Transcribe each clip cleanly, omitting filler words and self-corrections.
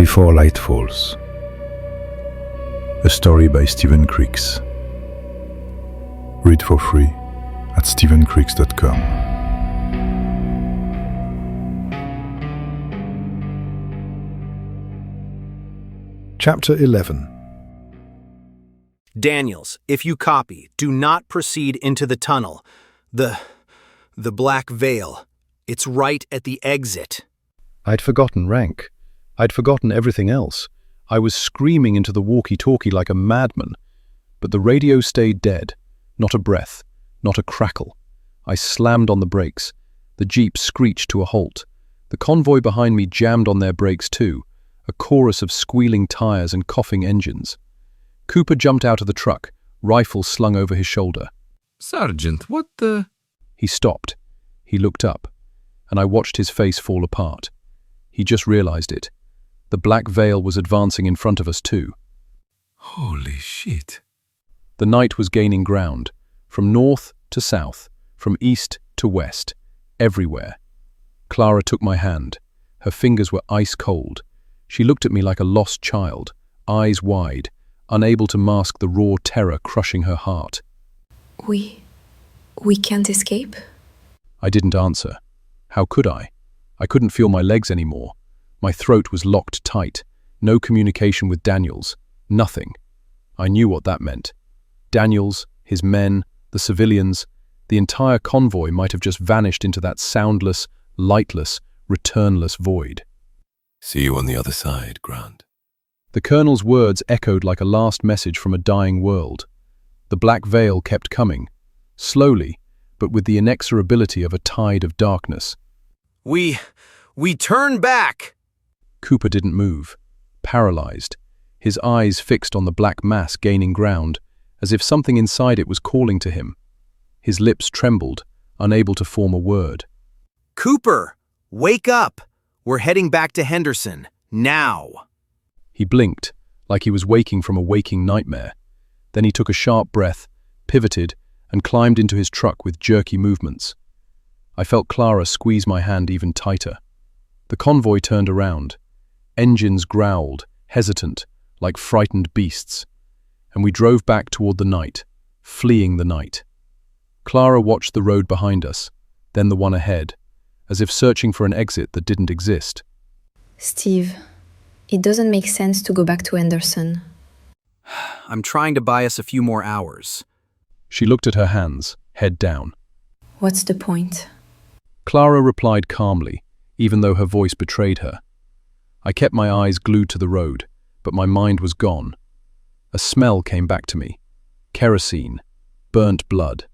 Before Light Falls. A story by Stephen Creeks. Read for free at stephencreeks.com. Chapter 11. Daniels, if you copy, do not proceed into the tunnel. The Black Veil. It's right at the exit. I'd forgotten rank. I'd forgotten everything else. I was screaming into the walkie-talkie like a madman. But the radio stayed dead. Not a breath. Not a crackle. I slammed on the brakes. The Jeep screeched to a halt. The convoy behind me jammed on their brakes too. A chorus of squealing tires and coughing engines. Cooper jumped out of the truck, rifle slung over his shoulder. Sergeant, what the... He stopped. He looked up, and I watched his face fall apart. He just realized it. The Black Veil was advancing in front of us too. Holy shit. The night was gaining ground, from north to south, from east to west, everywhere. Clara took my hand. Her fingers were ice cold. She looked at me like a lost child, eyes wide, unable to mask the raw terror crushing her heart. We can't escape? I didn't answer. How could I? I couldn't feel my legs anymore. My throat was locked tight. No communication with Daniels. Nothing. I knew what that meant. Daniels, his men, the civilians, the entire convoy might have just vanished into that soundless, lightless, returnless void. See you on the other side, Grant. The colonel's words echoed like a last message from a dying world. The Black Veil kept coming, slowly, but with the inexorability of a tide of darkness. We turn back! Cooper didn't move, paralyzed, his eyes fixed on the black mass gaining ground, as if something inside it was calling to him. His lips trembled, unable to form a word. Cooper, wake up! We're heading back to Henderson, now! He blinked, like he was waking from a waking nightmare. Then he took a sharp breath, pivoted, and climbed into his truck with jerky movements. I felt Clara squeeze my hand even tighter. The convoy turned around. Engines growled, hesitant, like frightened beasts. And we drove back toward the night, fleeing the night. Clara watched the road behind us, then the one ahead, as if searching for an exit that didn't exist. Steve, it doesn't make sense to go back to Henderson. I'm trying to buy us a few more hours. She looked at her hands, head down. What's the point? Clara replied calmly, even though her voice betrayed her. I kept my eyes glued to the road, but my mind was gone. A smell came back to me. Kerosene, burnt blood,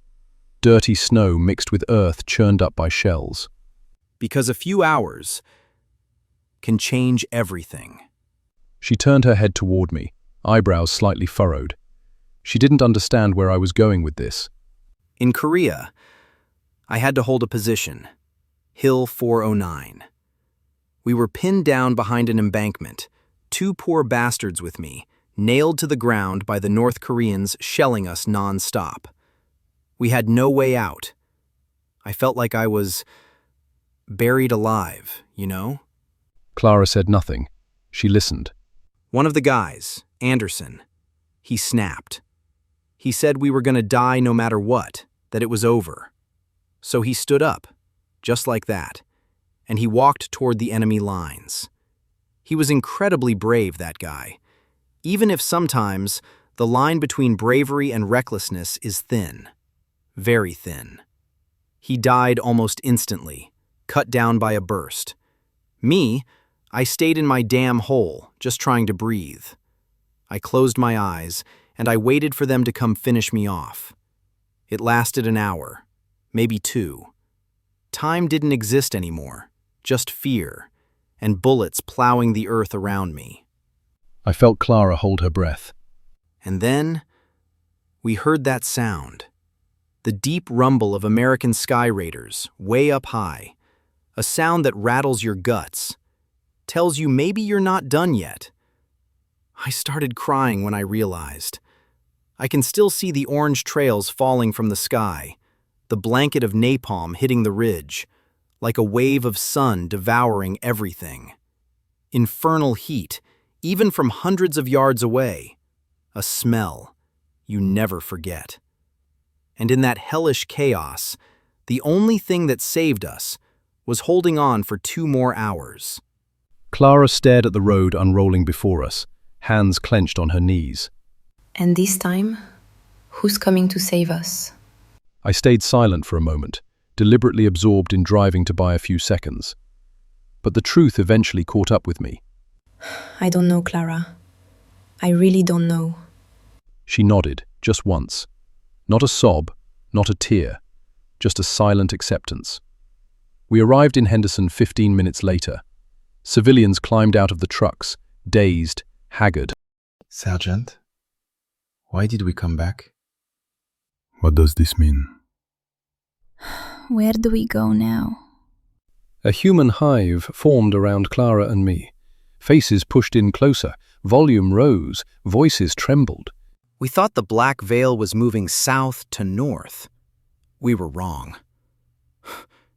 dirty snow mixed with earth churned up by shells. Because a few hours can change everything. She turned her head toward me, eyebrows slightly furrowed. She didn't understand where I was going with this. In Korea, I had to hold a position. Hill 409. We were pinned down behind an embankment, two poor bastards with me, nailed to the ground by the North Koreans shelling us non-stop. We had no way out. I felt like I was buried alive, you know? Clara said nothing. She listened. One of the guys, Anderson, he snapped. He said we were going to die no matter what, that it was over. So he stood up, just like that, and he walked toward the enemy lines. He was incredibly brave, that guy, even if sometimes the line between bravery and recklessness is thin, very thin. He died almost instantly, cut down by a burst. Me, I stayed in my damn hole, just trying to breathe. I closed my eyes, and I waited for them to come finish me off. It lasted an hour, maybe two. Time didn't exist anymore, just fear, and bullets plowing the earth around me. I felt Clara hold her breath. And then, we heard that sound. The deep rumble of American Sky Raiders, way up high. A sound that rattles your guts. Tells you maybe you're not done yet. I started crying when I realized. I can still see the orange trails falling from the sky, the blanket of napalm hitting the ridge, like a wave of sun devouring everything. infernal heat, even from hundreds of yards away, a smell you never forget. And in that hellish chaos, the only thing that saved us was holding on for 2 more hours. Clara stared at the road unrolling before us, hands clenched on her knees. And this time, who's coming to save us? I stayed silent for a moment, deliberately absorbed in driving to buy a few seconds. But the truth eventually caught up with me. I don't know, Clara. I really don't know. She nodded, just once. Not a sob, not a tear, just a silent acceptance. We arrived in Henderson 15 minutes later. Civilians climbed out of the trucks, dazed, haggard. Sergeant, why did we come back? What does this mean? Where do we go now? A human hive formed around Clara and me. Faces pushed in closer, volume rose, voices trembled. We thought the black veil was moving south to north. We were wrong.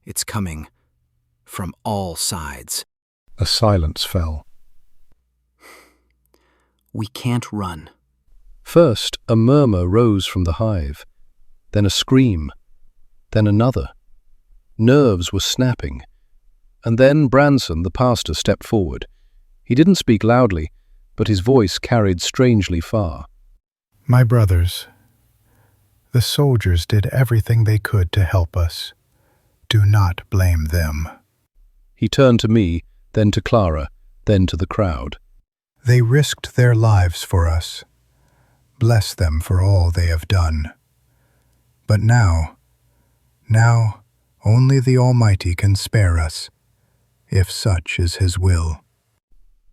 It's coming from all sides. A silence fell. We can't run. First, a murmur rose from the hive, then a scream, then another. Nerves were snapping. And then Branson, the pastor, stepped forward. He didn't speak loudly, but his voice carried strangely far. My brothers, the soldiers did everything they could to help us. Do not blame them. He turned to me, then to Clara, then to the crowd. They risked their lives for us. Bless them for all they have done. But now, only the Almighty can spare us, if such is His will.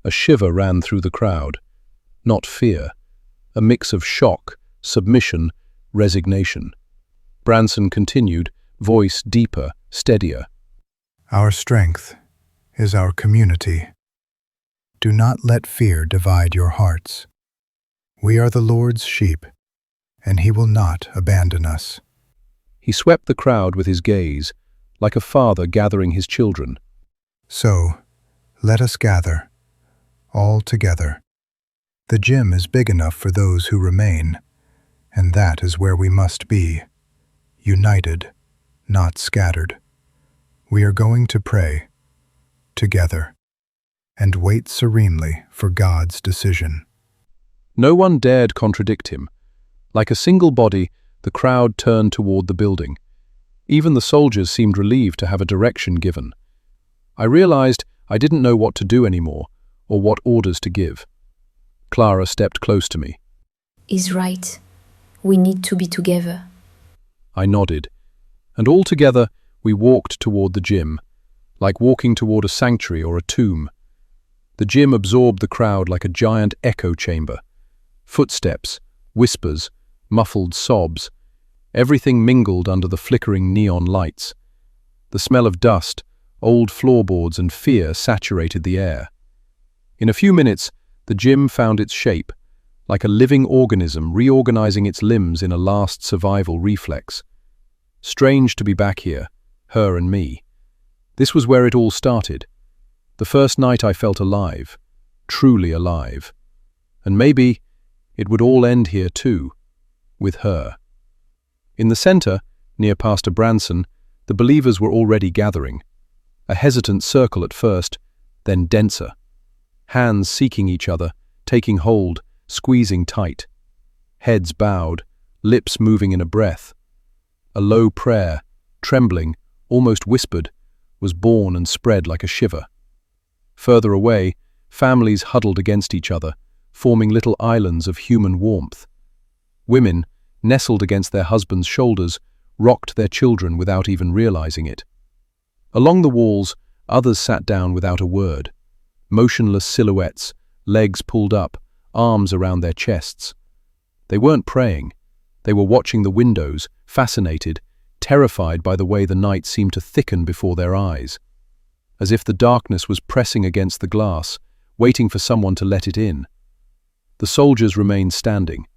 A shiver ran through the crowd. Not fear, a mix of shock, submission, resignation. Branson continued, voice deeper, steadier. Our strength is our community. Do not let fear divide your hearts. We are the Lord's sheep, and He will not abandon us. He swept the crowd with his gaze, like a father gathering his children. So, let us gather, all together. The gym is big enough for those who remain, and that is where we must be, united, not scattered. We are going to pray, together, and wait serenely for God's decision. No one dared contradict him. Like a single body, the crowd turned toward the building. Even the soldiers seemed relieved to have a direction given. I realized I didn't know what to do anymore, or what orders to give. Clara stepped close to me. He's right. We need to be together. I nodded, and all together we walked toward the gym, like walking toward a sanctuary or a tomb. The gym absorbed the crowd like a giant echo chamber. Footsteps, whispers, muffled sobs, everything mingled under the flickering neon lights. The smell of dust, old floorboards and fear saturated the air. In a few minutes, the gym found its shape, like a living organism reorganizing its limbs in a last survival reflex. Strange to be back here, her and me. This was where it all started. The first night I felt alive, truly alive. And maybe it would all end here too, with her. In the center, near Pastor Branson, the believers were already gathering. A hesitant circle at first, then denser. Hands seeking each other, taking hold, squeezing tight. Heads bowed, lips moving in a breath. A low prayer, trembling, almost whispered, was born and spread like a shiver. Further away, families huddled against each other, forming little islands of human warmth. Women, nestled against their husbands' shoulders, rocked their children without even realizing it. Along the walls, others sat down without a word. Motionless silhouettes, legs pulled up, arms around their chests. They weren't praying. They were watching the windows, fascinated, terrified by the way the night seemed to thicken before their eyes. As if the darkness was pressing against the glass, waiting for someone to let it in. The soldiers remained standing.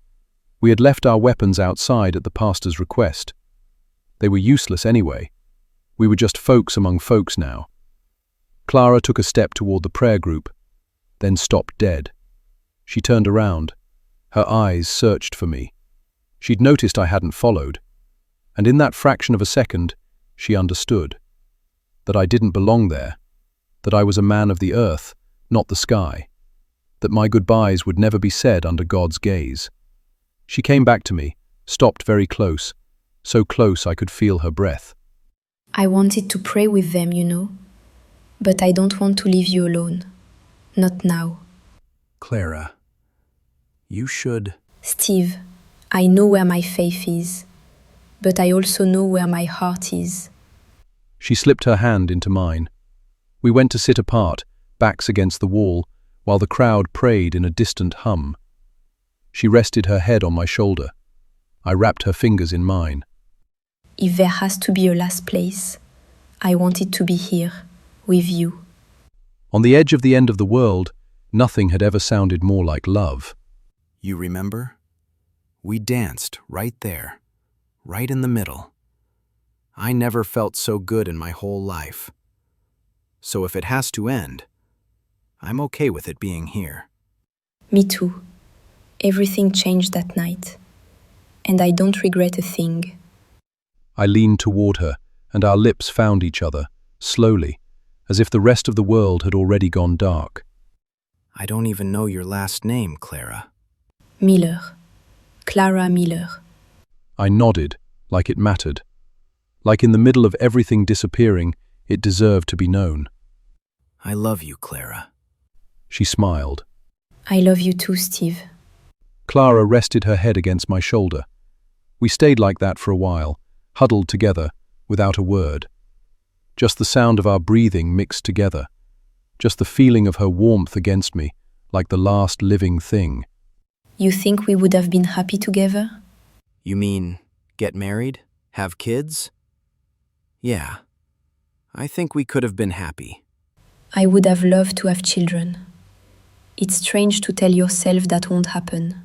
We had left our weapons outside at the pastor's request. They were useless anyway. We were just folks among folks now. Clara took a step toward the prayer group, then stopped dead. She turned around. Her eyes searched for me. She'd noticed I hadn't followed, and in that fraction of a second, she understood. That I didn't belong there, that I was a man of the earth, not the sky, that my goodbyes would never be said under God's gaze. She came back to me, stopped very close, so close I could feel her breath. I wanted to pray with them, you know, but I don't want to leave you alone. Not now. Clara, you should... Steve, I know where my faith is, but I also know where my heart is. She slipped her hand into mine. We went to sit apart, backs against the wall, while the crowd prayed in a distant hum. She rested her head on my shoulder. I wrapped her fingers in mine. If there has to be a last place, I want it to be here, with you. On the edge of the end of the world, nothing had ever sounded more like love. You remember? We danced right there, right in the middle. I never felt so good in my whole life. So if it has to end, I'm okay with it being here. Me too. Everything changed that night, and I don't regret a thing. I leaned toward her, and our lips found each other, slowly, as if the rest of the world had already gone dark. I don't even know your last name, Clara. Miller. Clara Miller. I nodded, like it mattered. Like in the middle of everything disappearing, it deserved to be known. I love you, Clara. She smiled. I love you too, Steve. Clara rested her head against my shoulder. We stayed like that for a while, huddled together, without a word. Just the sound of our breathing mixed together. Just the feeling of her warmth against me, like the last living thing. You think we would have been happy together? You mean get married? Have kids? Yeah. I think we could have been happy. I would have loved to have children. It's strange to tell yourself that won't happen.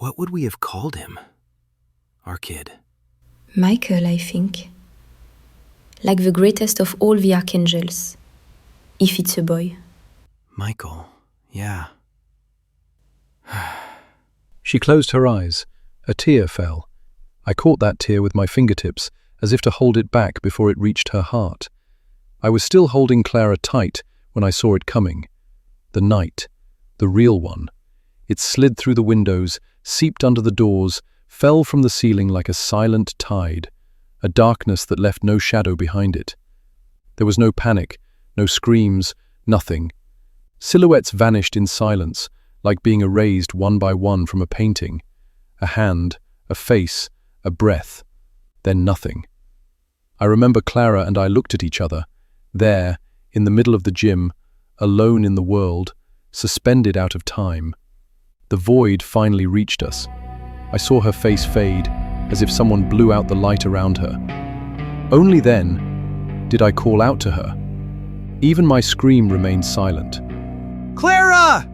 What would we have called him? Our kid. Michael, I think. Like the greatest of all the archangels. If it's a boy. Michael, yeah. She closed her eyes. A tear fell. I caught that tear with my fingertips, as if to hold it back before it reached her heart. I was still holding Clara tight when I saw it coming. The night. The real one. It slid through the windows, seeped under the doors, fell from the ceiling like a silent tide, a darkness that left no shadow behind it. There was no panic, no screams, nothing. Silhouettes vanished in silence, like being erased one by one from a painting. A hand, a face, a breath, then nothing. I remember Clara and I looked at each other, there, in the middle of the gym, alone in the world, suspended out of time. The void finally reached us. I saw her face fade, as if someone blew out the light around her. Only then did I call out to her. Even my scream remained silent. Clara!